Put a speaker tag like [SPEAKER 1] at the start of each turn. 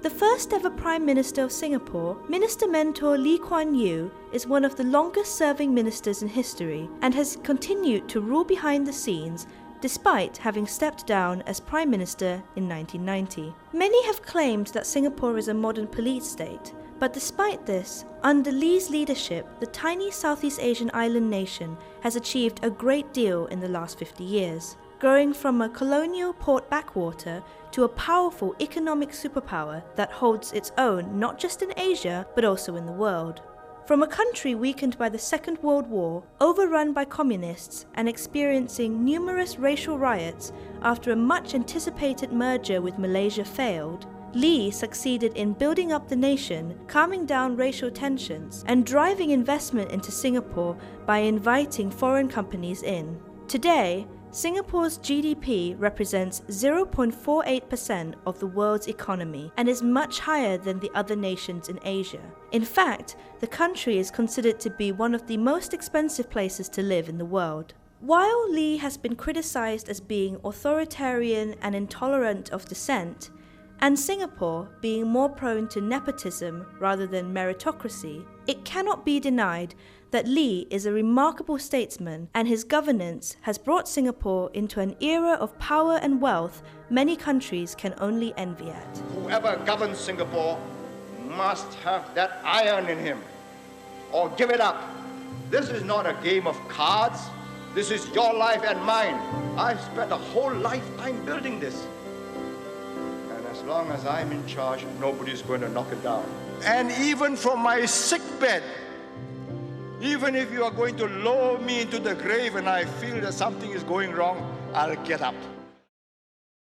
[SPEAKER 1] The first ever Prime Minister of Singapore, Minister Mentor Lee Kuan Yew, is one of the longest serving ministers in history and has continued to rule behind the scenes despite having stepped down as Prime Minister in 1990. Many have claimed that Singapore is a modern police state, but despite this, under Lee's leadership, the tiny Southeast Asian island nation has achieved a great deal in the last 50 years, growing from a colonial port backwater to a powerful economic superpower that holds its own not just in Asia, but also in the world. From a country weakened by the Second World War, overrun by communists, and experiencing numerous racial riots after a much-anticipated merger with Malaysia failed, Lee succeeded in building up the nation, calming down racial tensions, and driving investment into Singapore by inviting foreign companies in. Today, Singapore's GDP represents 0.48% of the world's economy and is much higher than the other nations in Asia. In fact, the country is considered to be one of the most expensive places to live in the world. While Lee has been criticized as being authoritarian and intolerant of dissent, and Singapore being more prone to nepotism rather than meritocracy, it cannot be denied that Lee is a remarkable statesman and his governance has brought Singapore into an era of power and wealth many countries can only envy at.
[SPEAKER 2] Whoever governs Singapore must have that iron in him, or give it up. This is not a game of cards. This is your life and mine. I've spent a whole lifetime building this. As long as I'm in charge, nobody's going to knock it down. And even from my sick bed, even if you are going to lower me into the grave and I feel that something is going wrong, I'll get up.